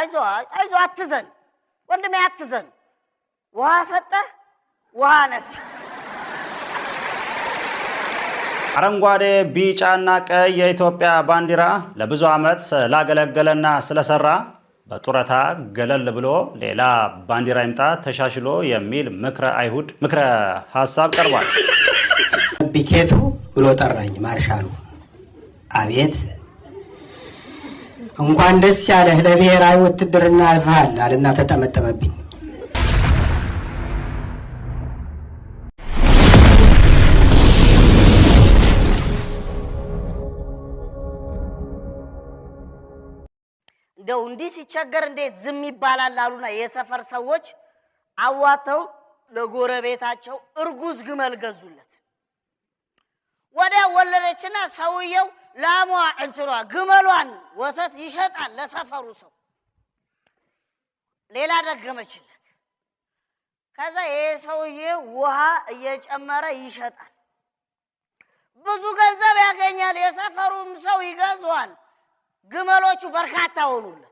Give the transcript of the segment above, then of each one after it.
አይዞ አትዘን ወንድሜ አትዘን ውሃ ሰጠ ውሃ ነሳ አረንጓዴ ቢጫና ቀይ የኢትዮጵያ ባንዲራ ለብዙ ዓመት ስላገለገለና ስለሰራ በጡረታ ገለል ብሎ ሌላ ባንዲራ ይምጣ ተሻሽሎ የሚል ምክረ ሐሳብ ቀርቧል። ቢኬቱ ብሎ ጠራኝ ማርሻሉ። አቤት እንኳን ደስ ያለህ ለብሔራዊ ውትድርና አልፈሃል አለና ተጠመጠመብኝ። እንደው እንዲህ ሲቸገር እንዴት ዝም ይባላል አሉና የሰፈር ሰዎች አዋተው ለጎረቤታቸው እርጉዝ ግመል ገዙለት። ወዲያ ወለደችና ሰውየው ላሟ ግመሏን ወተት ይሸጣል ለሰፈሩ ሰው። ሌላ ደገመችለት። ከዛ ይሄ ሰውዬ ውሃ እየጨመረ ይሸጣል። ብዙ ገንዘብ ያገኛል። የሰፈሩም ሰው ይገዛዋል። ግመሎቹ በርካታ ሆኑለት።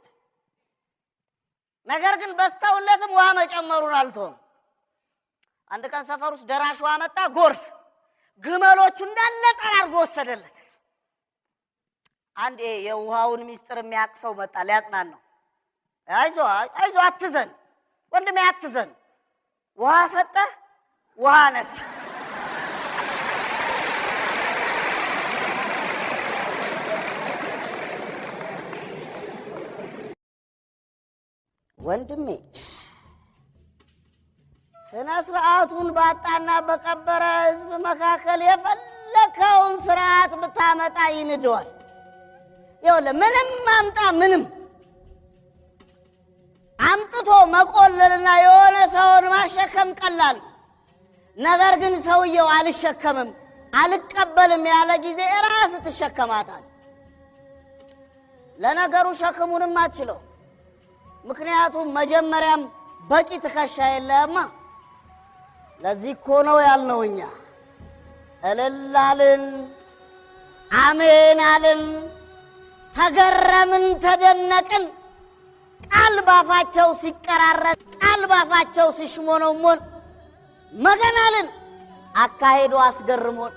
ነገር ግን በስተውለትም ውሃ መጨመሩን አልተውም። አንድ ቀን ሰፈር ውስጥ ደራሽ ውሃ መጣ፣ ጎርፍ። ግመሎቹ እንዳለ ጠራርጎ ወሰደለት። አንድ የውሃውን ሚስጥር የሚያቅሰው መጣ ሊያጽናናው። አይዞ አትዘን ወንድሜ አትዘን ውሃ ሰጠ ውሃ ነሳ ወንድሜ ስነ ስርዓቱን ባጣና በቀበረ ህዝብ መካከል የፈለከውን ስርዓት ብታመጣ ይንደዋል። ይኸውልህ ምንም አምጣ ምንም አምጥቶ መቆለልና የሆነ ሰውን ማሸከም ቀላል። ነገር ግን ሰውየው አልሸከምም አልቀበልም ያለ ጊዜ ራስ ትሸከማታል። ለነገሩ ሸክሙንም አትችለው። ምክንያቱም መጀመሪያም በቂ ትከሻ የለህማ። ለዚህ እኮ ነው ያልነው እኛ እልል አልን፣ አሜን አልን፣ ተገረምን፣ ተደነቅን። ቃል ባፋቸው ሲቀራረጥ ቃል ባፋቸው ሲሽሞነሞን መገን አልን። አካሄዱ አስገርሞን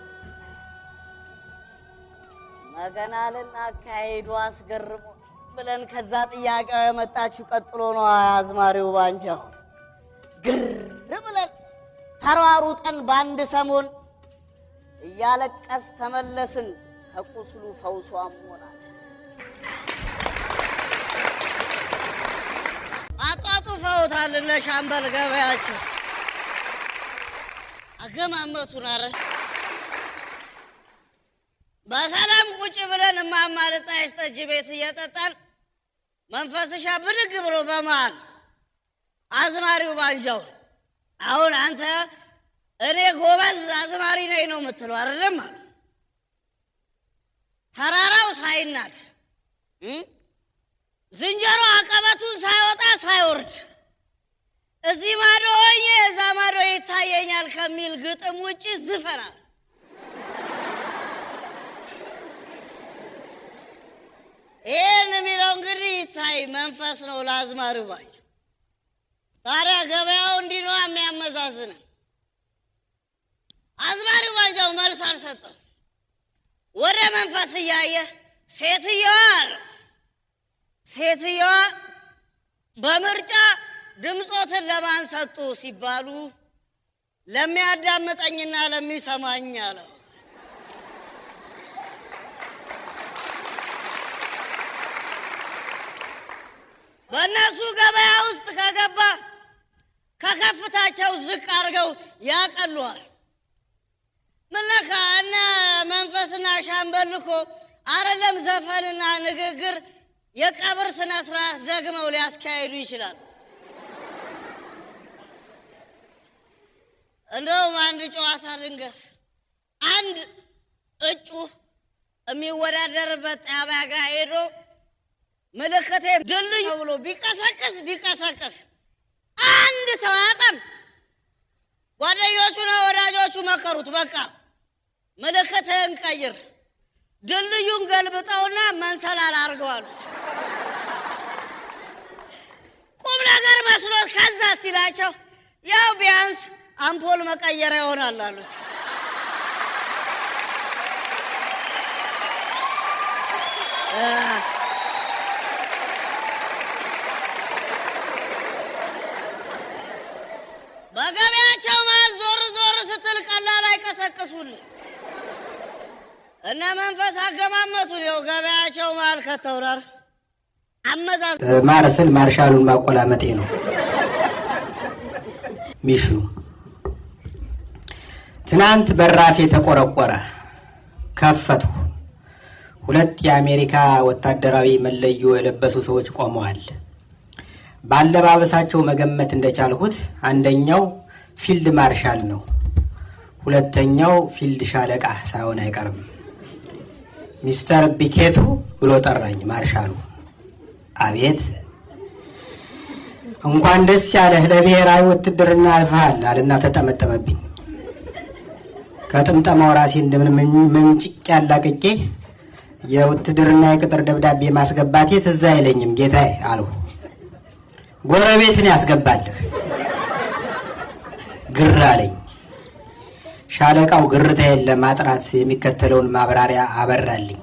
መገን አልን፣ አካሄዱ አስገርሞን ብለን ከዛ ጥያቄው የመጣችሁ ቀጥሎ ነው አዝማሪው ባንጃው። ግር ብለን ተሯሩጠን በአንድ ሰሞን እያለቀስ ተመለስን ከቁስሉ ፈውሷ ሞላል። አጧጡ ፈውታል ለሻምበል ገበያቸው አገማመቱን አረ በሰላም ቁጭ ብለን ማማለጣ ይስጠጅ ቤት እየጠጣን መንፈስሻ ብድግ ብሎ በመሃል አዝማሪው ባንጃው አሁን አንተ እኔ ጎበዝ አዝማሪ ነኝ ነው የምትለው አይደለም አለ። ተራራው ሳይናድ ዝንጀሮ አቀበቱን ሳይወጣ ሳይወርድ እዚህ ማዶ ሆኜ እዛ ማዶ ይታየኛል ከሚል ግጥም ውጪ ዝፈናል። ይህን የሚለው እንግዲህ ይታይ መንፈስ ነው ለአዝማሪው ባንጃው። ታዲያ ገበያው እንዲህ ነው የሚያመዛዝነን። አዝማሪው ባንጃው መልስ አልሰጠም። ወደ መንፈስ እያየ ሴትየዋ አለው ሴትየዋ በምርጫ ድምፆትን ለማን ሰጡ ሲባሉ ለሚያዳምጠኝና ለሚሰማኝ አለው። በእነሱ ገበያ ውስጥ ከገባ ከከፍታቸው ዝቅ አድርገው ያቀሉሃል። ምነካ እነ መንፈስና ሻምበል እኮ አይደለም ዘፈንና ንግግር የቀብር ስነ ስርዓት ደግመው ሊያስካሂዱ ይችላል። እንደውም አንድ ጨዋታ ልንገር። አንድ እጩ የሚወዳደርበት ጣቢያ ጋር ሄዶ ምልክቴ ድልድይ ብሎ ቢቀሰቅስ አንድ ሰው አያውቅም። ጓደኞቹና ወዳጆቹ መከሩት። በቃ ምልክትህን ቀይር፣ ድልድዩን ገልብጠውና መንሰላል አድርገው አሉት። ደስ ይላቸው ያው ቢያንስ አምፖል መቀየሪያ ይሆናል አሉት። በገበያቸው መሃል ዞር ዞር ስትል ቀላል አይቀሰቅሱልህ እነ መንፈስ አገማመቱን ይኸው ገበያቸው መሃል ከተውራር አመዛዝ ማረስል ማርሻሉን ማቆላመጤ ነው ሚሽኑ። ትናንት በራፌ ተቆረቆረ። ከፈቱ። 2 የአሜሪካ ወታደራዊ መለዮ የለበሱ ሰዎች ቆመዋል። ባለባበሳቸው መገመት እንደቻልሁት አንደኛው ፊልድ ማርሻል ነው፣ ሁለተኛው ፊልድ ሻለቃ ሳይሆን አይቀርም። ሚስተር ቢኬቱ ብሎ ጠራኝ ማርሻሉ። አቤት። እንኳን ደስ ያለህ ለብሔራዊ ውትድርና አልፈሃል አልና ተጠመጠመብኝ። ከጥምጠማው ራሴ እንደምን መንጭቅ ያላቅቄ የውትድርና የቅጥር ደብዳቤ ማስገባቴ ትዝ አይለኝም ጌታዬ አልሁ። ጎረቤትን ያስገባልህ ግር አለኝ። ሻለቃው ግርታዬን ለማጥራት የሚከተለውን ማብራሪያ አበራልኝ።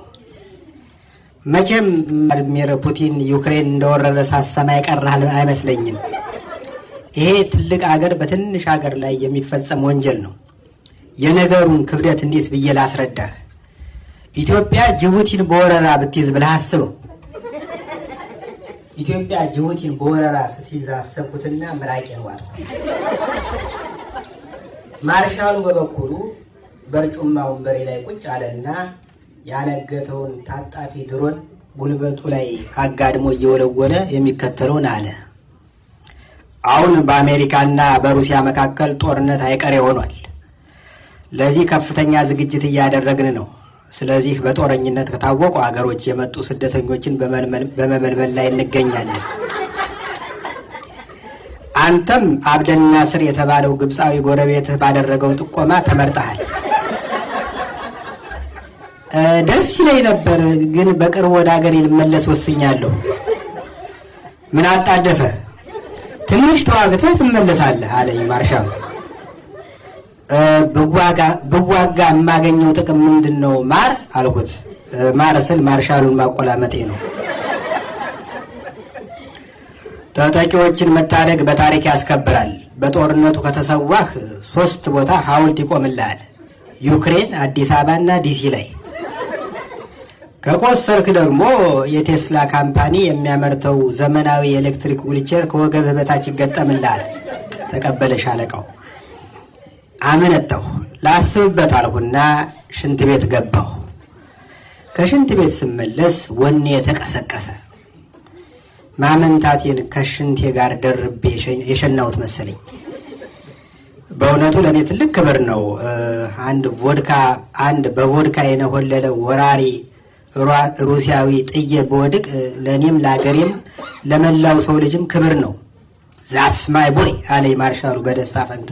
መቼም ቭላድሚር ፑቲን ዩክሬን እንደወረረ ሳሰማ ይቀርሃል አይመስለኝም። ይሄ ትልቅ አገር በትንሽ አገር ላይ የሚፈጸም ወንጀል ነው። የነገሩን ክብደት እንዴት ብዬ ላስረዳህ? ኢትዮጵያ ጅቡቲን በወረራ ብትይዝ ብለህ አስበው። ኢትዮጵያ ጅቡቲን በወረራ ስትይዝ አሰብኩትና ምራቄን ዋጥኩ። ማርሻሉ በበኩሉ በርጩማ ወንበሬ ላይ ቁጭ አለና ያነገተውን ታጣፊ ድሮን ጉልበቱ ላይ አጋድሞ እየወለወለ የሚከተለውን አለ። አሁን በአሜሪካና በሩሲያ መካከል ጦርነት አይቀሬ ሆኗል። ለዚህ ከፍተኛ ዝግጅት እያደረግን ነው። ስለዚህ በጦረኝነት ከታወቁ አገሮች የመጡ ስደተኞችን በመመልመል ላይ እንገኛለን። አንተም አብደል ናስር የተባለው ግብፃዊ ጎረቤትህ ባደረገው ጥቆማ ተመርጠሃል። ደስ ይለኝ ነበር፣ ግን በቅርብ ወደ ሀገሬ ልመለስ ወስኛለሁ። ምን አጣደፈ? ትንሽ ተዋግተህ ትመለሳለህ አለኝ ማርሻሉ። ብዋጋ የማገኘው ጥቅም ምንድን ነው ማር አልኩት። ማር ስል ማርሻሉን ማቆላመጤ ነው። ተጠቂዎችን መታደግ በታሪክ ያስከብራል። በጦርነቱ ከተሰዋህ 3 ቦታ ሐውልት ይቆምልሃል። ዩክሬን፣ አዲስ አበባና ዲሲ ላይ። ከቆሰርክ ደግሞ የቴስላ ካምፓኒ የሚያመርተው ዘመናዊ የኤሌክትሪክ ዊልቸር ከወገብህ በታች ይገጠምልሃል። ተቀበለ ሻለቃው። አመነታሁ። ላስብበት አልሁና ሽንት ቤት ገባሁ። ከሽንት ቤት ስመለስ ወኔ ተቀሰቀሰ። ማመንታቴን ከሽንቴ ጋር ደርቤ የሸናሁት መሰለኝ። በእውነቱ ለእኔ ትልቅ ክብር ነው። አንድ በቮድካ የነሆለለ ወራሪ ሩሲያዊ ጥዬ በወድቅ ለእኔም ለአገሬም ለመላው ሰው ልጅም ክብር ነው። ዛትስ ማይ ቦይ አለኝ ማርሻሉ በደስታ ፈንት።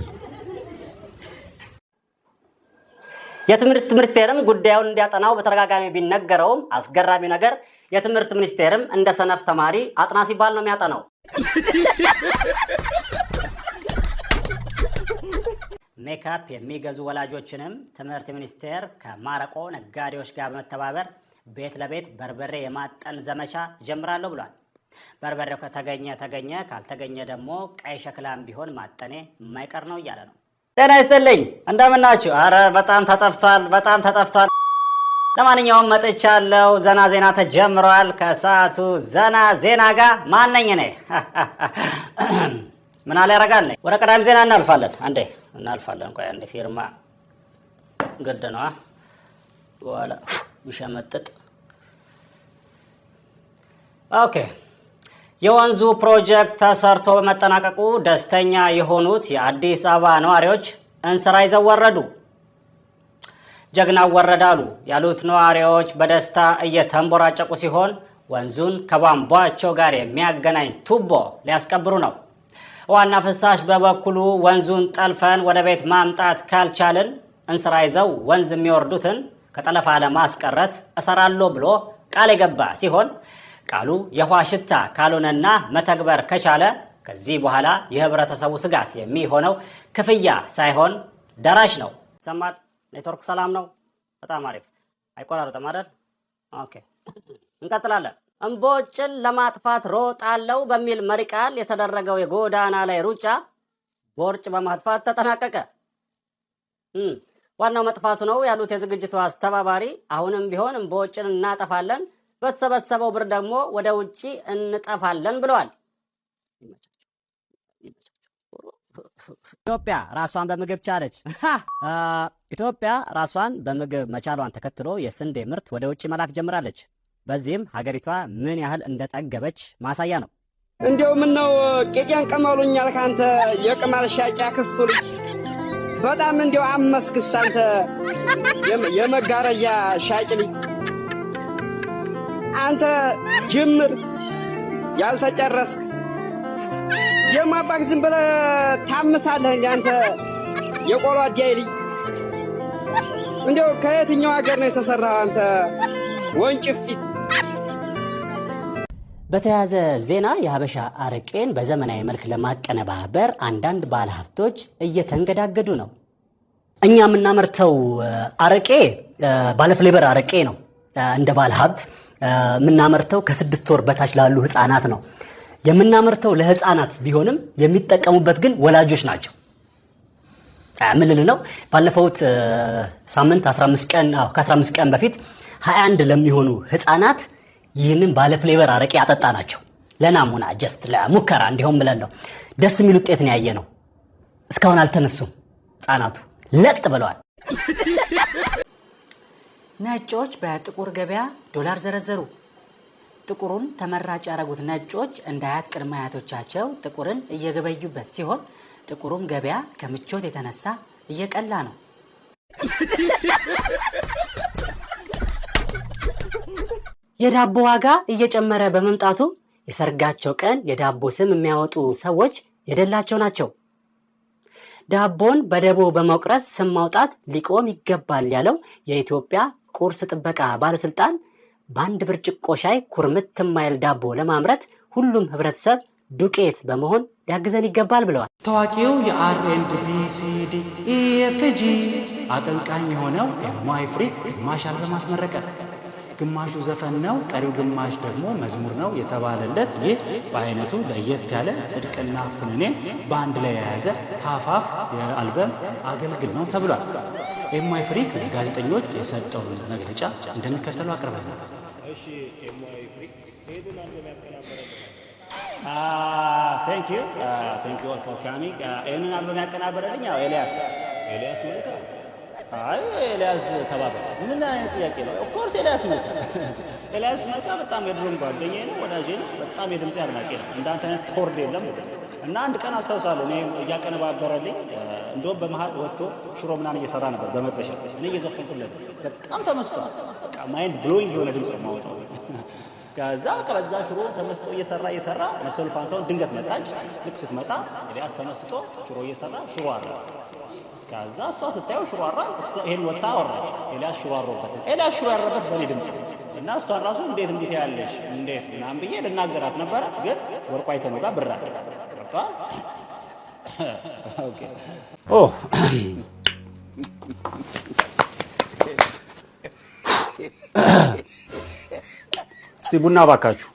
የትምህርት ሚኒስቴርም ጉዳዩን እንዲያጠናው በተደጋጋሚ ቢነገረውም አስገራሚ ነገር የትምህርት ሚኒስቴርም እንደ ሰነፍ ተማሪ አጥና ሲባል ነው የሚያጠናው። ሜካፕ የሚገዙ ወላጆችንም ትምህርት ሚኒስቴር ከማረቆ ነጋዴዎች ጋር በመተባበር ቤት ለቤት በርበሬ የማጠን ዘመቻ ጀምራለሁ ብሏል። በርበሬው ከተገኘ ተገኘ፣ ካልተገኘ ደግሞ ቀይ ሸክላም ቢሆን ማጠኔ የማይቀር ነው እያለ ነው። ጤና ይስጥልኝ፣ እንደምናችሁ? አረ በጣም ተጠፍቷል። ለማንኛውም መጥቻለሁ። ዘና ዜና ተጀምሯል። ከሰዓቱ ዘና ዜና ጋር ማነኝ እኔ? ምን አለ ያረጋል። ወደ ቀዳሚ ዜና እናልፋለን። ቆይ አንዴ ፊርማ ግድ ነው። በኋላ ቢሸመጥጥ። ኦኬ። የወንዙ ፕሮጀክት ተሰርቶ በመጠናቀቁ ደስተኛ የሆኑት የአዲስ አበባ ነዋሪዎች እንስራ ይዘው ወረዱ። ጀግናው ወረዳሉ ያሉት ነዋሪዎች በደስታ እየተንቦራጨቁ ሲሆን ወንዙን ከቧንቧቸው ጋር የሚያገናኝ ቱቦ ሊያስቀብሩ ነው። ዋና ፍሳሽ በበኩሉ ወንዙን ጠልፈን ወደ ቤት ማምጣት ካልቻልን እንስራ ይዘው ወንዝ የሚወርዱትን ከጠለፋ ለማስቀረት እሰራለሁ ብሎ ቃል የገባ ሲሆን ቃሉ የውሃ ሽታ ካልሆነና መተግበር ከቻለ ከዚህ በኋላ የህብረተሰቡ ስጋት የሚሆነው ክፍያ ሳይሆን ደራሽ ነው። ሰማል ኔትወርክ ሰላም ነው። በጣም አሪፍ አይቆራረጥም አይደል? ኦኬ እንቀጥላለን። እምቦጭን ለማጥፋት ሮጣለው በሚል መሪ ቃል የተደረገው የጎዳና ላይ ሩጫ ቦርጭ በማጥፋት ተጠናቀቀ። ዋናው መጥፋቱ ነው ያሉት የዝግጅቱ አስተባባሪ አሁንም ቢሆን እምቦጭን እናጠፋለን፣ በተሰበሰበው ብር ደግሞ ወደ ውጪ እንጠፋለን ብለዋል። ኢትዮጵያ ራሷን በምግብ ቻለች። ኢትዮጵያ ራሷን በምግብ መቻሏን ተከትሎ የስንዴ ምርት ወደ ውጪ መላክ ጀምራለች። በዚህም ሀገሪቷ ምን ያህል እንደጠገበች ማሳያ ነው። እንዲያው ምን ነው ቄጤን ቀመሉኛል ካንተ የቅማል ሻጫ ክስቱ ልጅ በጣም እንዲያው አመስክስ አንተ የመጋረጃ ሻጭ ልጅ አንተ ጅምር ያልተጨረስክ የማባክ ዝም ብለህ ታምሳለህ እንዴ አንተ የቆሎ አዲያይ ልጅ እንዲያው ከየትኛው ሀገር ነው የተሰራው አንተ ወንጭፊት? በተያያዘ ዜና የሀበሻ አረቄን በዘመናዊ መልክ ለማቀነባበር አንዳንድ ባለሀብቶች እየተንገዳገዱ ነው። እኛ የምናመርተው አረቄ ባለፍሌበር አረቄ ነው። እንደ ባለሀብት የምናመርተው ከ6 ወር በታች ላሉ ህፃናት ነው የምናመርተው። ለህፃናት ቢሆንም የሚጠቀሙበት ግን ወላጆች ናቸው። ምን ልል ነው? ባለፈውት ሳምንት 15 ቀን በፊት 21 ለሚሆኑ ህፃናት ይህንን ባለፍሌቨር አረቄ ያጠጣ ናቸው። ለናሙና ጀስት ለሙከራ እንዲሆን ብለን ነው። ደስ የሚል ውጤት ነው ያየ ነው። እስካሁን አልተነሱም ህፃናቱ ለጥ ብለዋል። ነጮች በጥቁር ገበያ ዶላር ዘረዘሩ። ጥቁሩን ተመራጭ ያደረጉት ነጮች እንደ አያት ቅድመ አያቶቻቸው ጥቁርን እየገበዩበት ሲሆን ጥቁሩም ገበያ ከምቾት የተነሳ እየቀላ ነው። የዳቦ ዋጋ እየጨመረ በመምጣቱ የሰርጋቸው ቀን የዳቦ ስም የሚያወጡ ሰዎች የደላቸው ናቸው። ዳቦን በደቦ በመቁረስ ስም ማውጣት ሊቆም ይገባል ያለው የኢትዮጵያ ቁርስ ጥበቃ ባለስልጣን በአንድ ብርጭቆ ሻይ ኩርምት የማይል ዳቦ ለማምረት ሁሉም ህብረተሰብ ዱቄት በመሆን ሊያግዘን ይገባል ብለዋል። ታዋቂው የአር&ቢ ሲዲ ኢኤፍጂ አቀንቃኝ የሆነው ኤምዋይ ፍሪክ ግማሽ አልበም አስመረቀ። ግማሹ ዘፈን ነው፣ ቀሪው ግማሽ ደግሞ መዝሙር ነው የተባለለት ይህ በአይነቱ ለየት ያለ ጽድቅና ኩነኔን በአንድ ላይ የያዘ ሀፋፍ የአልበም አገልግል ነው ተብሏል። ኤምዋይ ፍሪክ ለጋዜጠኞች የሰጠውን መግለጫ እንደሚከተለው አቅርበናል። Thank you all for coming. ይህንን አልበም ያቀናበረልኝ ያው ኤልያስ መልካ። አይ ኤልያስ ተባበረ። ምን አይነት ጥያቄ ነው? ኦፍ ኮርስ ኤልያስ መልካ በጣም የድሮም ጓደኛዬ ነው፣ ወዳጄ ነው፣ በጣም የድምጽ አድናቂ ነው። እንዳንተ አይነት ኮርድ የለም። እና አንድ ቀን አስታውሳለሁ እኔ እያቀነባበረልኝ እንደውም በመሀል ወጥቶ ሽሮ ምናምን እየሰራ ነበር በመጥበሻ እኔ እየዘፈንኩለት በጣም ተመስጧል። በቃ ማይንድ ብሎዊንግ የሆነ ድምጽ ነው የማወጣው። ከዛ ከበዛ ሽሮ ተመስጦ እየሰራ መሰሉ ፋንታውን ድንገት መጣች። ልክ ስትመጣ ኤልያስ ተመስጦ ሽሮ እየሰራ ሽሮ አራ። ከዛ እሷ ስታየው ሽሮ አራ፣ እሷ ይሄን ወጣ አወራች። ኤልያስ ሽሮ አሮበት፣ ኤልያስ ሽሮ ያረበት በኔ ድምጽ እና እሷን ራሱ እንዴት ያለሽ እንዴት ምናምን ብዬ ልናገራት ነበረ። ግን ወርቋ የተሞላ ብራ ወርቋ ኦኬ ኦ እስቲ ቡና ባካችሁ።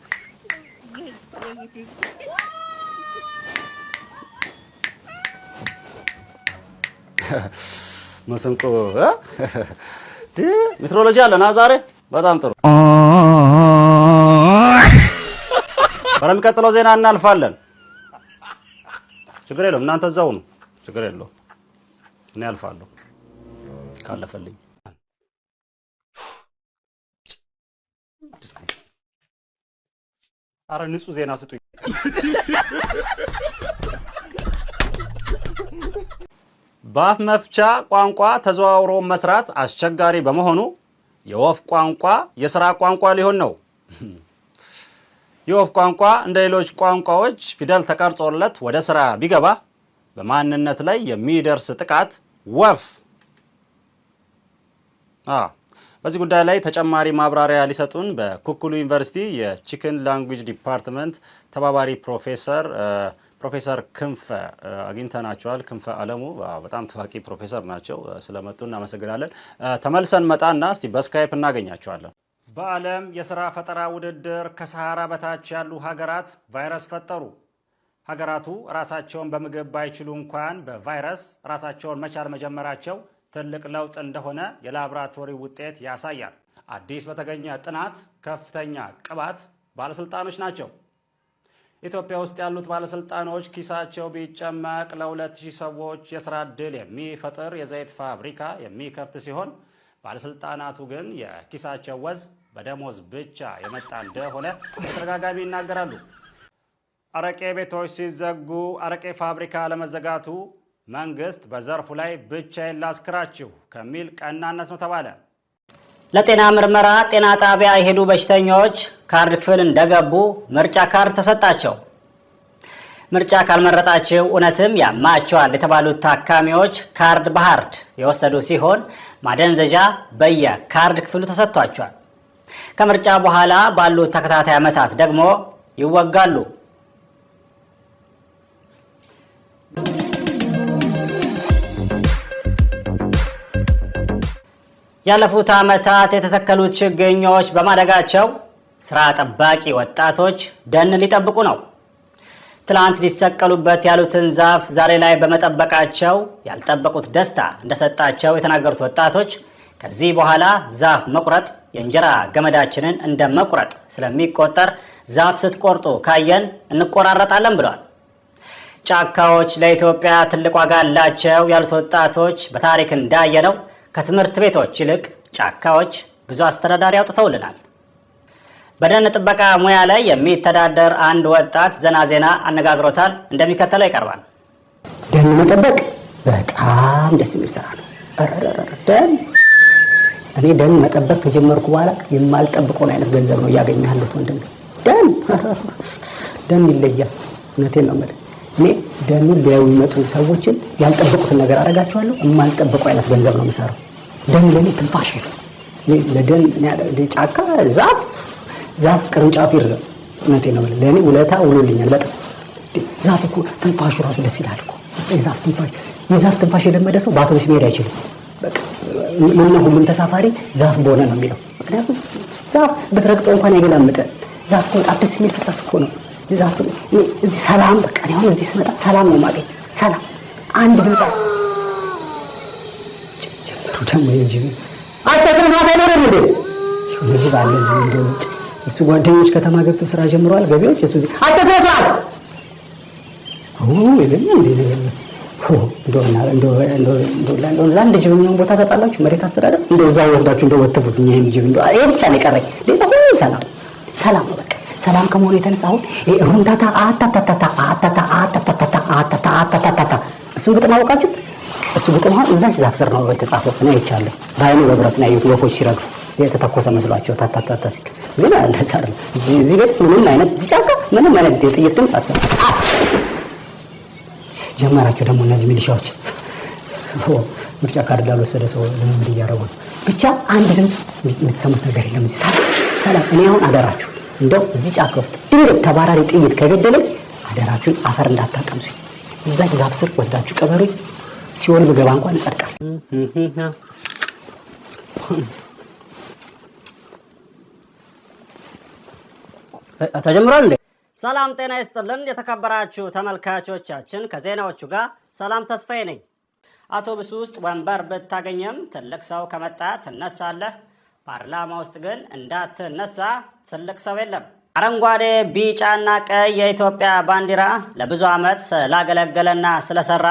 መሰንቆ ሜትሮሎጂ አለና ዛሬ በጣም ጥሩ። ወደሚቀጥለው ዜና እናልፋለን። ችግር የለውም እናንተ እዛው ነው፣ ችግር የለውም እኔ አልፋለሁ ካለፈልኝ። አረ ንጹህ ዜና ስጡኝ። በአፍ መፍቻ ቋንቋ ተዘዋውሮ መስራት አስቸጋሪ በመሆኑ የወፍ ቋንቋ የሥራ ቋንቋ ሊሆን ነው። የወፍ ቋንቋ እንደ ሌሎች ቋንቋዎች ፊደል ተቀርጾለት ወደ ሥራ ቢገባ በማንነት ላይ የሚደርስ ጥቃት ወፍ በዚህ ጉዳይ ላይ ተጨማሪ ማብራሪያ ሊሰጡን በኩኩሉ ዩኒቨርሲቲ የቺክን ላንጉዌጅ ዲፓርትመንት ተባባሪ ፕሮፌሰር ፕሮፌሰር ክንፈ አግኝተናቸዋል። ክንፈ አለሙ በጣም ታዋቂ ፕሮፌሰር ናቸው። ስለመጡ እናመሰግናለን። ተመልሰን መጣና እስቲ በስካይፕ እናገኛቸዋለን። በዓለም የሥራ ፈጠራ ውድድር ከሰሃራ በታች ያሉ ሀገራት ቫይረስ ፈጠሩ። ሀገራቱ ራሳቸውን በምግብ ባይችሉ እንኳን በቫይረስ ራሳቸውን መቻል መጀመራቸው ትልቅ ለውጥ እንደሆነ የላቦራቶሪ ውጤት ያሳያል። አዲስ በተገኘ ጥናት ከፍተኛ ቅባት ባለስልጣኖች ናቸው። ኢትዮጵያ ውስጥ ያሉት ባለስልጣኖች ኪሳቸው ቢጨመቅ ለ2000 ሰዎች የስራ ዕድል የሚፈጥር የዘይት ፋብሪካ የሚከፍት ሲሆን ባለስልጣናቱ ግን የኪሳቸው ወዝ በደሞዝ ብቻ የመጣ እንደሆነ በተደጋጋሚ ይናገራሉ። አረቄ ቤቶች ሲዘጉ አረቄ ፋብሪካ ለመዘጋቱ መንግስት በዘርፉ ላይ ብቻዬን ላስክራችሁ ከሚል ቀናነት ነው ተባለ። ለጤና ምርመራ ጤና ጣቢያ የሄዱ በሽተኞች ካርድ ክፍል እንደገቡ ምርጫ ካርድ ተሰጣቸው። ምርጫ ካልመረጣቸው እውነትም ያማቸዋል የተባሉት ታካሚዎች ካርድ በሃርድ የወሰዱ ሲሆን ማደንዘዣ በየካርድ ክፍሉ ተሰጥቷቸዋል። ከምርጫ በኋላ ባሉት ተከታታይ ዓመታት ደግሞ ይወጋሉ። ያለፉት ዓመታት የተተከሉት ችግኞች በማደጋቸው ስራ ጠባቂ ወጣቶች ደን ሊጠብቁ ነው። ትላንት ሊሰቀሉበት ያሉትን ዛፍ ዛሬ ላይ በመጠበቃቸው ያልጠበቁት ደስታ እንደሰጣቸው የተናገሩት ወጣቶች ከዚህ በኋላ ዛፍ መቁረጥ የእንጀራ ገመዳችንን እንደ መቁረጥ ስለሚቆጠር ዛፍ ስትቆርጡ ካየን እንቆራረጣለን ብለዋል። ጫካዎች ለኢትዮጵያ ትልቅ ዋጋ አላቸው ያሉት ወጣቶች በታሪክ እንዳየነው ከትምህርት ቤቶች ይልቅ ጫካዎች ብዙ አስተዳዳሪ አውጥተውልናል። በደን ጥበቃ ሙያ ላይ የሚተዳደር አንድ ወጣት ዘና ዜና አነጋግሮታል። እንደሚከተለው ይቀርባል። ደን መጠበቅ በጣም ደስ የሚል ስራ ነው። እኔ ደን መጠበቅ ከጀመርኩ በኋላ የማልጠብቀውን አይነት ገንዘብ ነው እያገኘ ያለሁት ወንድም። ደን ይለያል። እውነቴን ነው የምልህ። እኔ ደኑን ሊያዩ የሚመጡ ሰዎችን ያልጠበቁትን ነገር አደርጋቸዋለሁ። የማልጠበቀው አይነት ገንዘብ ነው የምሰራው። ደን ለኔ ትንፋሽ ነው። ለደን ጫካ ዛፍ ቅርንጫፍ ይርዘም። እውነቴን ነው የምልህ። ለኔ ውለታ ውሎልኛል በጣም። ዛፍ እኮ ትንፋሹ ራሱ ደስ ይላል እኮ። የዛፍ ትንፋሽ የለመደ ሰው በአውቶቡስ መሄድ አይችልም። በቃ ሁሉም ተሳፋሪ ዛፍ በሆነ ነው የሚለው። ምክንያቱም ዛፍ ብትረግጠው እንኳን አይገላምጥም። ዛፍ እኮ በጣም ደስ የሚል ፍጥረት እኮ ነው። ዛፍ እዚህ ሰላም በቃ ነው። እዚህ ስመጣ ሰላም ነው ማገኝ። ሰላም አንድ ህንጻ ደግሞ የጅብ አታስረፋታ ነው እንዴ? የጅብ አለ እዚህ እንደው እሱ ጓደኞች ከተማ ገብተው ስራ ጀምረዋል። ገቢዎች እሱ እዚህ አታስረፋት ይለኛ እንዴ እንደው ለአንድ ጅብ የሚሆን ቦታ ተጣላችሁ መሬት አስተዳደር እንደው እዛ ወስዳችሁ እንደው ወተፉት። ይሄን ጅብ እንደው ይሄ ብቻ ነው የቀረኝ። ሌላ ሁሉ ሰላም ነው በቃ። ሰላም ከመሆኑ የተነሳ አሁን ሩንታታ አታታታታ እሱን ግጥም አወቃችሁት? እሱ ግጥም አሁን እዛች ዛፍ ስር ነው የተጻፈው። እኔ አይቻለሁ በአይኔ በብረት ነው ያዩት። ወፎች ሲረግፉ የተተኮሰ መስሏቸው ታታታታ ሲል ግን እንደዛ አይደለም። እዚህ ቤት ምንም አይነት እዚህ ጫካ ምንም አይነት የጥይት ድምፅ አሰማ ጀመራቸው። ደግሞ እነዚህ ሚሊሻዎች ምርጫ ካርድ ላልወሰደ ሰው ልምምድ እያደረጉ ነው። ብቻ አንድ ድምፅ የምትሰሙት ነገር የለም። እዚህ ሰላም። እኔ አሁን አደራችሁ እንደው እዚህ ጫካ ውስጥ ድንገት ተባራሪ ጥይት ከገደለኝ አደራችሁን አፈር እንዳታቀምሱኝ። እዛች ዛፍ ስር ወስዳችሁ ቀበሩኝ። ሲሆን ብገባ እንኳን እጸድቃለሁ። ተጀምሯል እንዴ? ሰላም ጤና ይስጥልን የተከበራችሁ ተመልካቾቻችን፣ ከዜናዎቹ ጋር ሰላም ተስፋዬ ነኝ። አውቶቡስ ውስጥ ወንበር ብታገኘም ትልቅ ሰው ከመጣ ትነሳለህ። ፓርላማ ውስጥ ግን እንዳትነሳ ትልቅ ሰው የለም። አረንጓዴ ቢጫና ቀይ የኢትዮጵያ ባንዲራ ለብዙ ዓመት ስላገለገለና ስለሰራ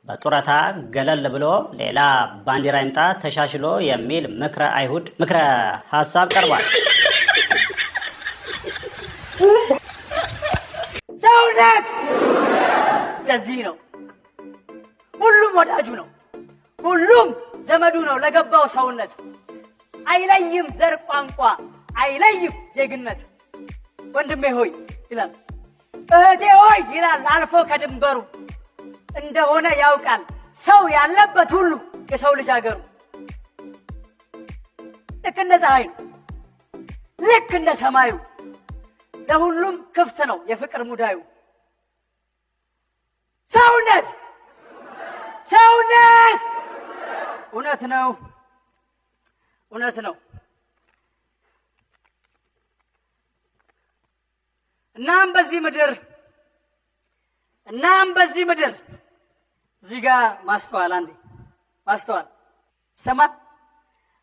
በጡረታ ገለል ብሎ ሌላ ባንዲራ ይምጣ ተሻሽሎ የሚል ምክረ ሀሳብ ቀርቧል። ሰውነት እንደዚህ ነው። ሁሉም ወዳጁ ነው። ሁሉም ዘመዱ ነው። ለገባው ሰውነት አይለይም ዘር፣ ቋንቋ አይለይም ዜግነት። ወንድሜ ሆይ ይላል፣ እህቴ ሆይ ይላል። አልፎ ከድንበሩ እንደሆነ ያውቃል ሰው ያለበት ሁሉ የሰው ልጅ አገሩ። ልክ እንደ ፀሐይ ልክ እንደ ሰማዩ ለሁሉም ክፍት ነው የፍቅር ሙዳዩ። ሰውነት ሰውነት እውነት ነው እውነት ነው። እናም በዚህ ምድር እዚህ ጋር ማስተዋል አንዴ ማስተዋል ሰማ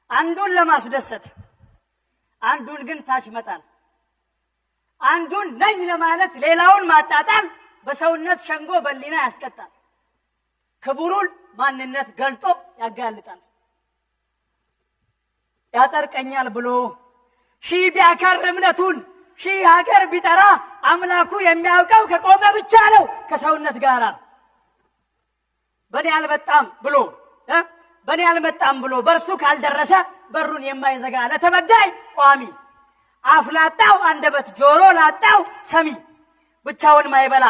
አንዱን ለማስደሰት አንዱን ግን ታች መጣል አንዱን ነኝ ለማለት ሌላውን ማጣጣል በሰውነት ሸንጎ በሊና ያስቀጣል። ክቡሩን ማንነት ገልጦ ያጋልጣል። ያጠርቀኛል ብሎ ሺህ ቢያከር እምነቱን ሺህ ሀገር ቢጠራ አምላኩ የሚያውቀው ከቆመ ብቻ ነው ከሰውነት ጋር። በኔ አልመጣም ብሎ በእርሱ ካልደረሰ በሩን የማይዘጋ ለተበዳይ ቋሚ አፍ ላጣው አንደበት ጆሮ ላጣው ሰሚ ብቻውን ማይበላ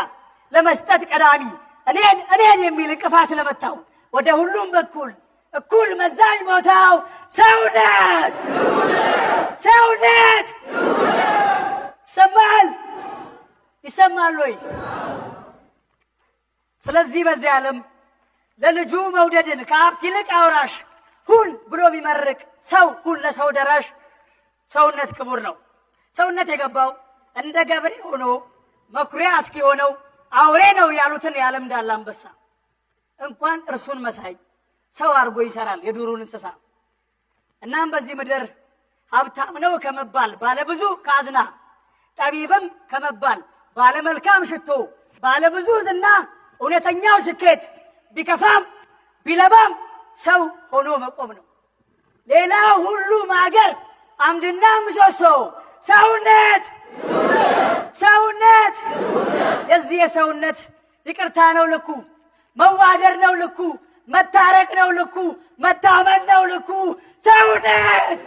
ለመስጠት ቀዳሚ እኔን የሚል እንቅፋት ለመታው ወደ ሁሉም በኩል እኩል መዛኝ ቦታው ሰውነት ይሰማል ወይ? ስለዚህ በዚህ ዓለም ለልጁ መውደድን ከሀብት ይልቅ አውራሽ ሁን ብሎ ቢመርቅ ሰው ሁን ለሰው ደራሽ ሰውነት ክቡር ነው። ሰውነት የገባው እንደ ገብሬ ሆኖ መኩሪያ እስኪሆነው አውሬ ነው ያሉትን ያለምዳል አንበሳ እንኳን እርሱን መሳይ ሰው አድርጎ ይሰራል የዱሩን እንስሳ። እናም በዚህ ምድር ሀብታም ነው ከመባል ባለብዙ ካዝና ጠቢብም ከመባል ባለመልካም ሽቶ ባለብዙ ዝና እውነተኛው ስኬት ቢከፋም ቢለባም ሰው ሆኖ መቆም ነው። ሌላ ሁሉ ማገር አምድና ምሰሶ ሰውነት የዚህ የሰውነት ይቅርታ ነው ልኩ መዋደር ነው ልኩ መታረቅ ነው ልኩ መታመን ነው ልኩ ሰውነት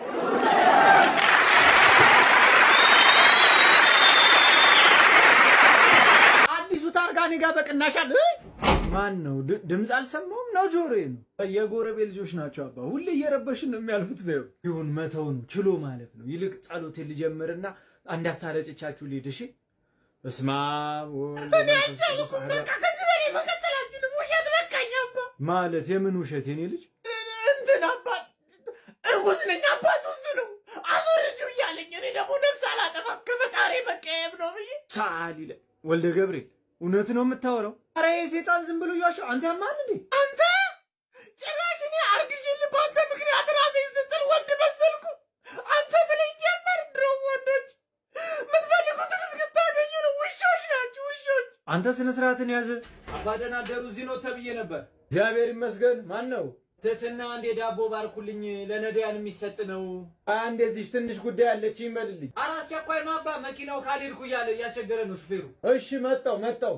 አዲሱ ታርጋኔ ጋር በቅናሻል። ማን ነው? ድምፅ አልሰማሁም ነው ጆሮዬ ነው። የጎረቤት ልጆች ናቸው አባ ሁሌ እየረበሽን ነው የሚያልፉት። በይው ይሁን መተው ነው ችሎ ማለት ነው። ይልቅ ጸሎቴን ልጀምርና አንድ አፍታ ረጭቻችሁ ልሂድ። እሺ በስመ አብ ወወልድ ማለት የምን ውሸት የኔ ልጅ እንትን አባት እርጉዝ ነኝ አባት እሱ ነው አዞርጅው እያለኝ እኔ ደግሞ ነፍስ አላጠፋም ከፈጣሪ መቀየም ነው ብዬ ሳል ይለ ወልደ ገብርኤል እውነት ነው የምታወራው? ኧረ የሴጣን ዝም ብሎ እያሸ አንተ ያማል እንዴ አንተ ጭራሽ እኔ አርግሽል በአንተ ምክንያት ራሴን ስትል ወንድ መሰልኩ አንተ ትለኝ ጀመር። ድሮም ወንዶች የምትፈልጉትን እስክታገኙ ነው። ውሾች ናችሁ ውሾች። አንተ ስነ ስርዓትን ያዝ። አባደና ደሩ እዚህ ነው ተብዬ ነበር። እግዚአብሔር ይመስገን። ማን ነው? ትህትና አንዴ ዳቦ ባርኩልኝ ለነዳያን የሚሰጥ ነው። አንዴ እዚህ ትንሽ ጉዳይ አለች ይመልልኝ። ኧረ አስቸኳይ ነው አባ መኪናው ካልሄድኩ እያለ እያስቸገረ ነው ሹፌሩ። እሺ መጣው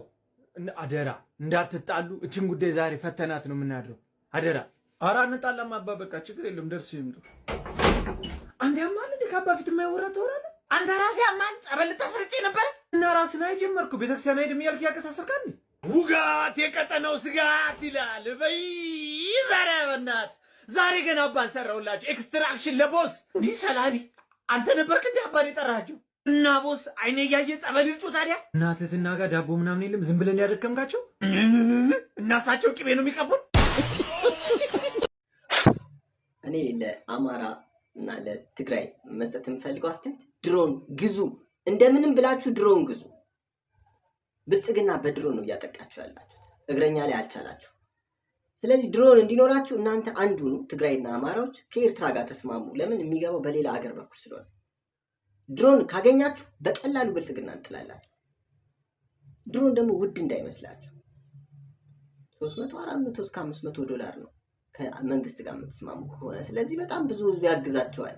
አደራ እንዳትጣሉ። እችን ጉዳይ ዛሬ ፈተናት ነው የምናድረው። አደራ። ኧረ አንጣላም አባ በቃ ችግር የለም ደርሶ ይምጡ። አንተ ያማል እንዴ ከአባ ፊት የማይወራ ተወራለህ አንተ። ራስህ ያማል ጸበል ልታስረጭ ነበር እና ራስህን አይጀመርኩ ቤተክርስቲያን አይደም እያልክ ያቀሳሰርካል። ውጋት የቀጠነው ስጋት ይላል። በይ ዛሬ በእናትህ ዛሬ ገና አባን ሰራውላችሁ ኤክስትራክሽን ለቦስ እንዲህ ሰላቢ አንተ ነበርክ እንዴ አባን የጠራቸው እና ቦስ አይኔ እያየ ጸበል ይርጩ። ታዲያ እናትህና ጋር ዳቦ ምናምን የለም ዝም ብለን ያደከምካቸው እናሳቸው ቅቤ ነው የሚቀቡን። እኔ ለአማራ እና ለትግራይ መስጠት የምፈልገው አስተያየት ድሮን ግዙ፣ እንደምንም ብላችሁ ድሮን ግዙ። ብልጽግና በድሮን ነው እያጠቃችሁ ያላችሁት፣ እግረኛ ላይ አልቻላችሁ። ስለዚህ ድሮን እንዲኖራችሁ እናንተ አንዱ ነው። ትግራይና አማራዎች ከኤርትራ ጋር ተስማሙ። ለምን? የሚገባው በሌላ አገር በኩል ስለሆነ። ድሮን ካገኛችሁ በቀላሉ ብልጽግና እንጥላላችሁ። ድሮን ደግሞ ውድ እንዳይመስላችሁ 300 400 እስከ $500 ነው ከመንግስት ጋር የምትስማሙ ከሆነ። ስለዚህ በጣም ብዙ ህዝብ ያግዛቸዋል።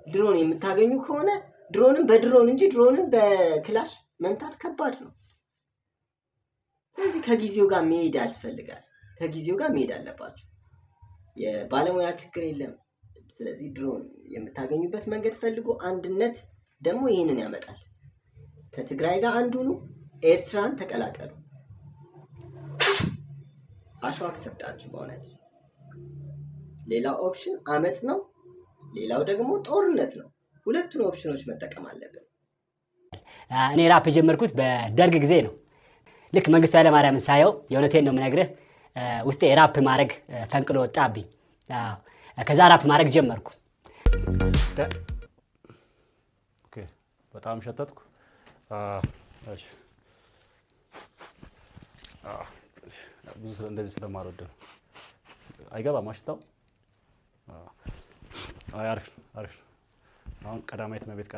ድሮን የምታገኙ ከሆነ ድሮንን በድሮን እንጂ ድሮንን በክላሽ መምታት ከባድ ነው። ስለዚህ ከጊዜው ጋር መሄድ ያስፈልጋል። ከጊዜው ጋር መሄድ አለባችሁ። የባለሙያ ችግር የለም። ስለዚህ ድሮን የምታገኙበት መንገድ ፈልጉ። አንድነት ደግሞ ይህንን ያመጣል። ከትግራይ ጋር አንዱ ነው። ኤርትራን ተቀላቀሉ። አሸዋክ ትርዳችሁ በእውነት። ሌላው ኦፕሽን አመጽ ነው፣ ሌላው ደግሞ ጦርነት ነው። ሁለቱን ኦፕሽኖች መጠቀም አለብን። እኔ ራፕ የጀመርኩት በደርግ ጊዜ ነው። ልክ መንግስቱ ኃይለማርያምን ሳየው የእውነቴን ነው የምነግርህ ውስጤ ራፕ ማድረግ ፈንቅሎ ወጣብኝ። ከዛ ራፕ ማድረግ ጀመርኩ። ኦኬ በጣም ሸተትኩ። እሺ ብዙ እንደዚህ ስለማልወድ ነው። አይገባም አሽታው። አይ አሪፍ አሁን ቀዳማዊት እመቤት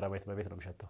ነው የሚሸተው።